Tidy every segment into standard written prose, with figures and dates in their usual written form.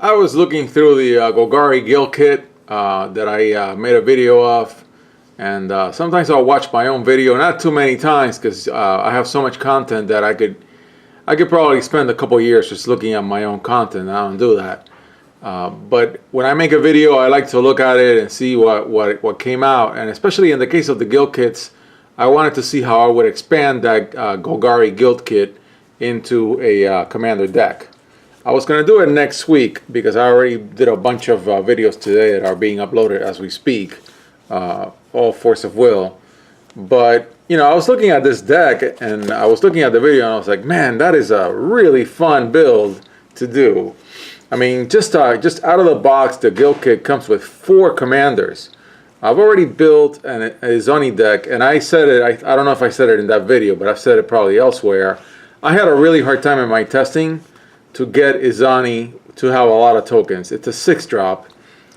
I was looking through the Golgari Guild Kit that I made a video of, and sometimes I'll watch my own video, not too many times because I have so much content that I could probably spend a couple years just looking at my own content. I don't do that. But when I make a video, I like to look at it and see what came out, and especially in the case of the Guild Kits, I wanted to see how I would expand that Golgari Guild Kit into a Commander deck. I was going to do it next week because I already did a bunch of videos today that are being uploaded as we speak, all Force of Will. But, you know, I was looking at this deck and I was looking at the video and I was like, man, that is a really fun build to do. I mean, just out of the box, the Guild Kit comes with 4 commanders. I've already built a Izani deck, and I said it, I don't know if I said it in that video, but I've said it probably elsewhere. I had a really hard time in my testing to get Izani to have a lot of tokens. It's a 6-drop,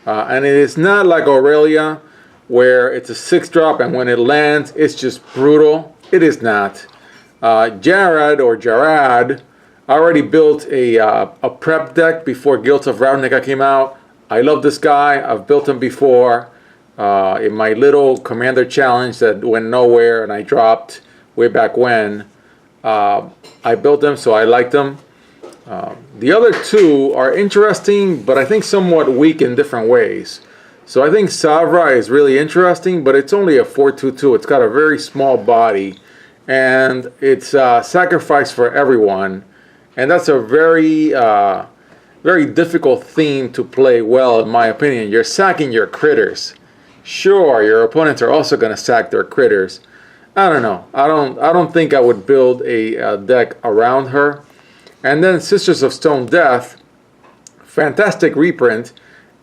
and it is not like Aurelia, where it's a 6-drop, and when it lands, it's just brutal. It is not. Jarad, I already built a prep deck before Guild of Ravnica came out. I love this guy. I've built him before in my little commander challenge that went nowhere and I dropped way back when. I built them, so I liked them. The other 2 are interesting, but I think somewhat weak in different ways. So I think Savra is really interesting, but it's only a 4/2/2. It's got a very small body, and it's sacrifice for everyone. And that's a very, very difficult theme to play well, in my opinion. You're sacking your critters. Sure, your opponents are also going to sack their critters. I don't know. I don't think I would build a deck around her. And then Sisters of Stone Death, fantastic reprint,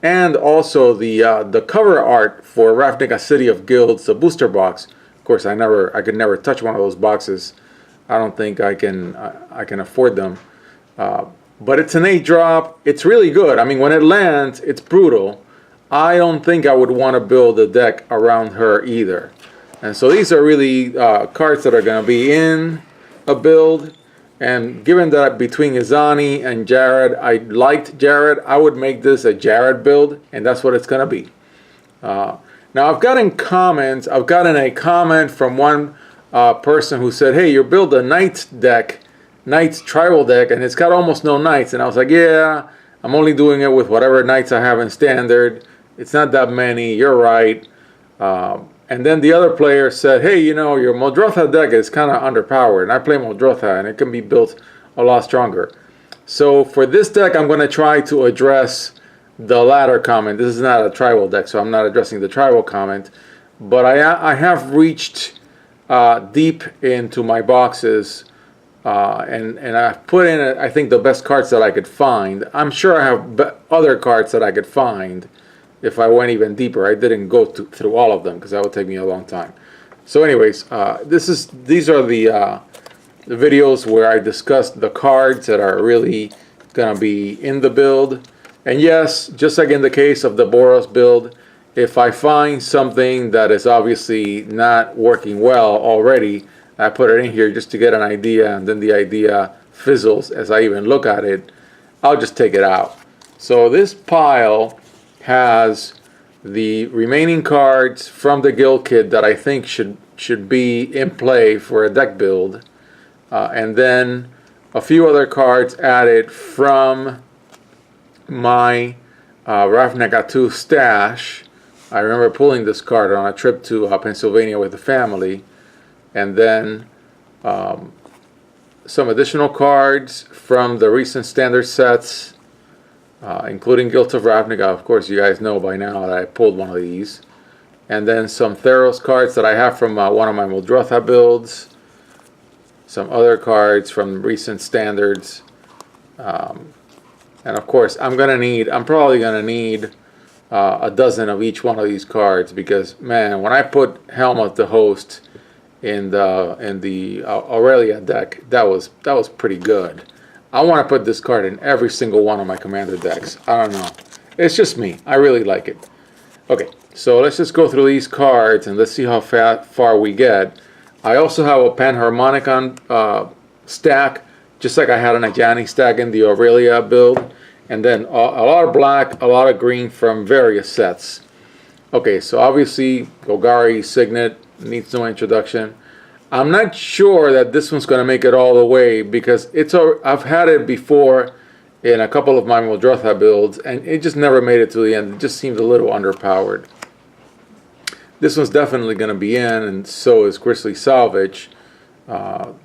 and also the cover art for Ravnica City of Guilds, the booster box. Of course, I could never touch one of those boxes. I don't think I can afford them. But it's an 8-drop. It's really good. I mean, when it lands, it's brutal. I don't think I would want to build a deck around her either. And so these are really cards that are going to be in a build. And given that between Izani and Jarad, I liked Jarad, I would make this a Jarad build, and that's what it's going to be. Now I've gotten a comment from one person who said, hey, you build a Knights deck, Knights tribal deck, and it's got almost no Knights. And I was like, yeah, I'm only doing it with whatever Knights I have in Standard. It's not that many, you're right. And then the other player said, hey, you know, your Muldrotha deck is kind of underpowered. And I play Muldrotha, and it can be built a lot stronger. So for this deck, I'm going to try to address the latter comment. This is not a tribal deck, so I'm not addressing the tribal comment. But I have reached deep into my boxes, and I've put in, I think, the best cards that I could find. I'm sure I have other cards that I could find if I went even deeper. I didn't go through all of them because that would take me a long time. So anyways, these are the videos where I discussed the cards that are really going to be in the build. And yes, just like in the case of the Boros build, if I find something that is obviously not working well already, I put it in here just to get an idea, and then the idea fizzles as I even look at it, I'll just take it out. So this pile has the remaining cards from the Guild Kit that I think should be in play for a deck build, and then a few other cards added from my Ravnica 2 stash. I remember pulling this card on a trip to Pennsylvania with the family, and then some additional cards from the recent standard sets, including Guild of Ravnica. Of course, you guys know by now that I pulled one of these. And then some Theros cards that I have from one of my Muldrotha builds. Some other cards from recent standards. And of course, I'm probably going to need a dozen of each one of these cards, because, man, when I put Helm of the Host in the Aurelia deck, that was pretty good. I want to put this card in every single one of my commander decks. I don't know. It's just me. I really like it. Okay, so let's just go through these cards and let's see how far we get. I also have a Panharmonicon stack, just like I had an Ajani stack in the Aurelia build. and then a lot of black, a lot of green from various sets. Okay, so obviously Golgari Signet needs no introduction. I'm not sure that this one's going to make it all the way because I've had it before in a couple of my Muldrotha builds, and it just never made it to the end. It just seems a little underpowered. This one's definitely going to be in, and so is Grizzly Salvage.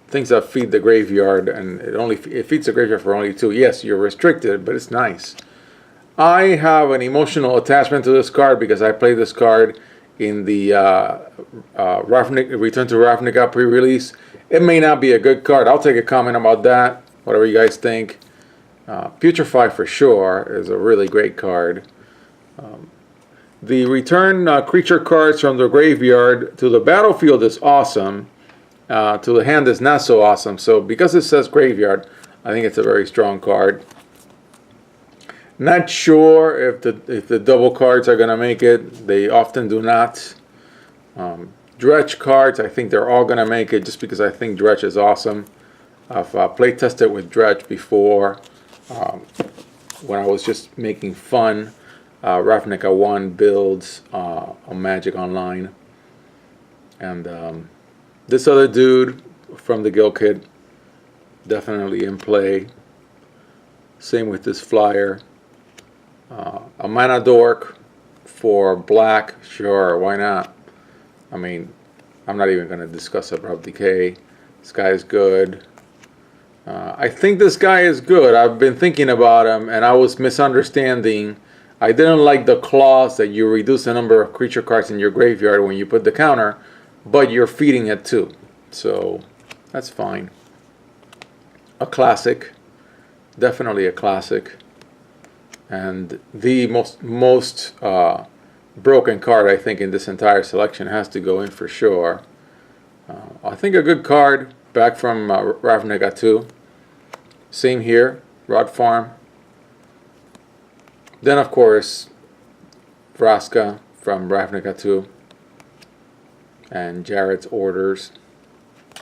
Things that feed the graveyard, and it feeds the graveyard for only 2. Yes, you're restricted, but it's nice. I have an emotional attachment to this card because I played this card in the Return to Ravnica pre-release. It may not be a good card. I'll take a comment about that, whatever you guys think. Putrefy for sure is a really great card. The return creature cards from the graveyard to the battlefield is awesome. To the hand is not so awesome. So because it says graveyard, I think it's a very strong card. Not sure if the double cards are going to make it. They often do not. Dredge cards, I think they're all going to make it just because I think Dredge is awesome. I've play tested with Dredge before when I was just making fun Ravnica 1 builds on Magic Online. And this other dude from the Guild Kit, definitely in play. Same with this flyer. A Mana Dork for black, sure, why not? I mean, I'm not even going to discuss Abrupt Decay. This guy is good. I think this guy is good. I've been thinking about him, and I was misunderstanding. I didn't like the clause that you reduce the number of creature cards in your graveyard when you put the counter, but you're feeding it too. So, that's fine. A classic. Definitely a classic. And the most broken card, I think, in this entire selection has to go in for sure. I think a good card back from Ravnica 2. Same here, Rod Farm. Then, of course, Vraska from Ravnica 2. And Jarad's Orders. I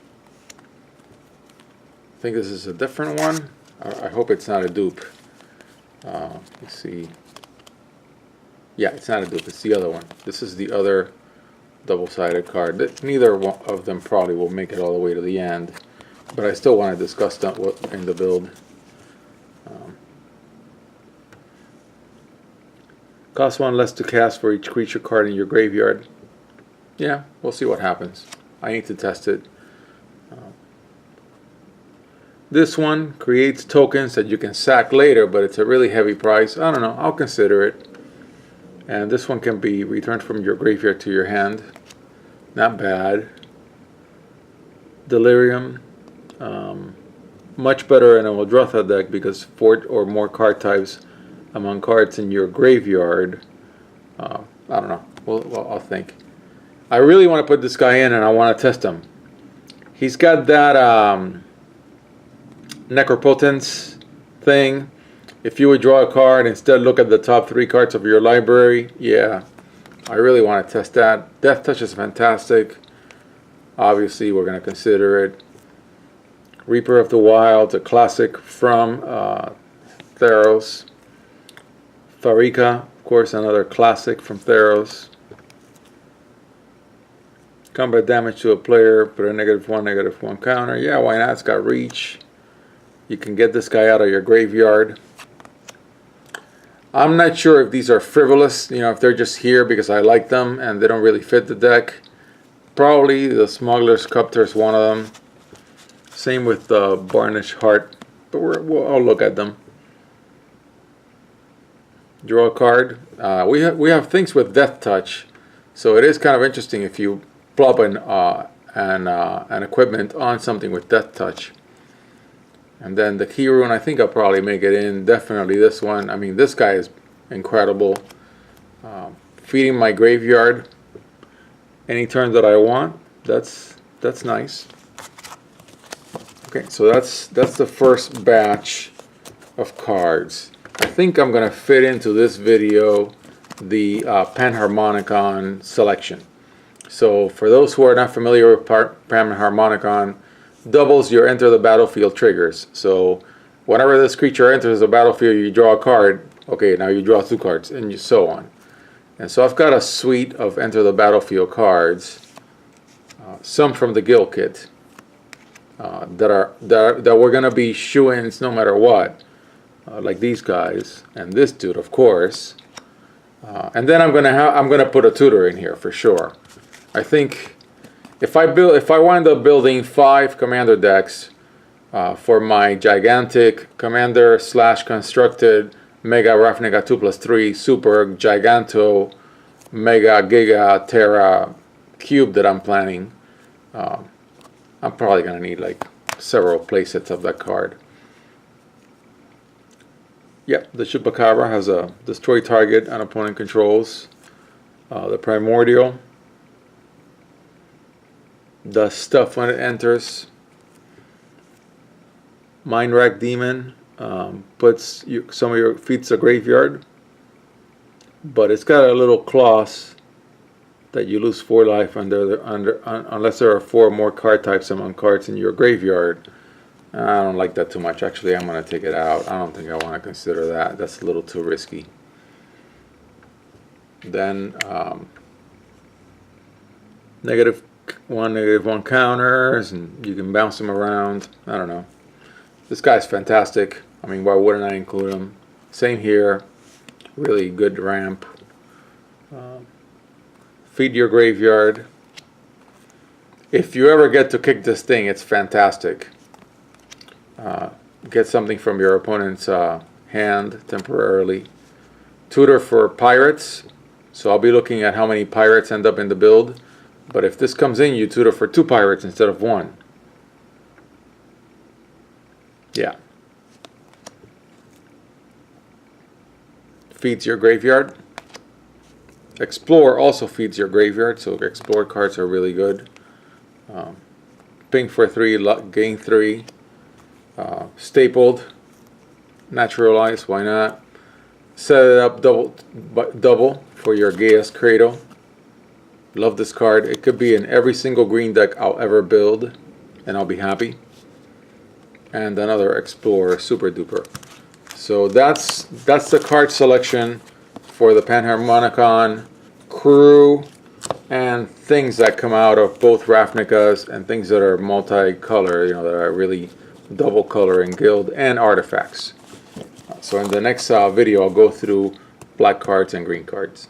think this is a different one. I hope it's not a dupe. Let's see. Yeah, it's not a dupe. It's the other one. This is the other double-sided card. Neither one of them probably will make it all the way to the end, but I still want to discuss that in the build. Cost 1 less to cast for each creature card in your graveyard. Yeah, we'll see what happens. I need to test it. This one creates tokens that you can sack later, but it's a really heavy price. I don't know. I'll consider it. And this one can be returned from your graveyard to your hand. Not bad. Delirium. Much better in a Muldrotha deck because 4 or more card types among cards in your graveyard. I don't know. Well, I'll think. I really want to put this guy in and I want to test him. He's got that Necropotence thing. If you would draw a card, instead look at the top 3 cards of your library. Yeah, I really want to test that. Death Touch is fantastic. Obviously, we're going to consider it. Reaper of the Wild, a classic from Theros. Farika, of course, another classic from Theros. Combat damage to a player, put a -1/-1 counter. Yeah, why not? It's got reach. You can get this guy out of your graveyard. I'm not sure if these are frivolous, if they're just here because I like them and they don't really fit the deck. Probably the Smuggler's Sculptor is one of them. Same with the Varnish Heart, but I'll look at them. Draw a card. We have things with Death Touch, so it is kind of interesting if you plop an equipment on something with Death Touch. And then the Key Rune, I think I'll probably make it in. Definitely this one. I mean, this guy is incredible. Feeding my graveyard any turn that I want. That's nice. Okay, so that's the first batch of cards. I think I'm going to fit into this video the Panharmonicon selection. So for those who are not familiar with Panharmonicon, doubles your enter the battlefield triggers. So Whenever this creature enters the battlefield, you draw a card. Okay, now you draw 2 cards, and so on. And so I've got a suite of enter the battlefield cards, some from the Guild kit, that we're gonna be shoo-ins no matter what, like these guys and this dude, of course. And then I'm gonna put a tutor in here for sure. I think if I wind up building 5 commander decks for my gigantic commander / constructed Mega Ravnica 2+3 Super Giganto Mega Giga Terra cube that I'm planning, I'm probably gonna need like several playsets of that card. Yep, the Chupacabra has a destroy target and opponent controls. The Primordial does stuff when it enters. Mind Rack Demon puts some of your feats a graveyard, but it's got a little clause that you lose 4 life unless there are 4 more card types among cards in your graveyard. I don't like that too much. Actually, I'm going to take it out. I don't think I want to consider that. That's a little too risky. Then -1, -1 counters, and you can bounce them around. I don't know. This guy's fantastic. I mean, why wouldn't I include him? Same here. Really good ramp. Feed your graveyard. If you ever get to kick this thing, it's fantastic. Get something from your opponent's hand temporarily. Tutor for pirates. So I'll be looking at how many pirates end up in the build. But if this comes in, you tutor for 2 pirates instead of 1. Yeah. Feeds your graveyard. Explore also feeds your graveyard, so explore cards are really good. Ping for 3, gain 3. Stapled, naturalize, why not? Set it up double for your Gaia's Cradle. Love this card. It could be in every single green deck I'll ever build, and I'll be happy. And another Explorer, super duper. So that's the card selection for the Panharmonicon crew, and things that come out of both Ravnicas and things that are multicolor, you know, that are really double color in Guild, and artifacts. So in the next video I'll go through black cards and green cards.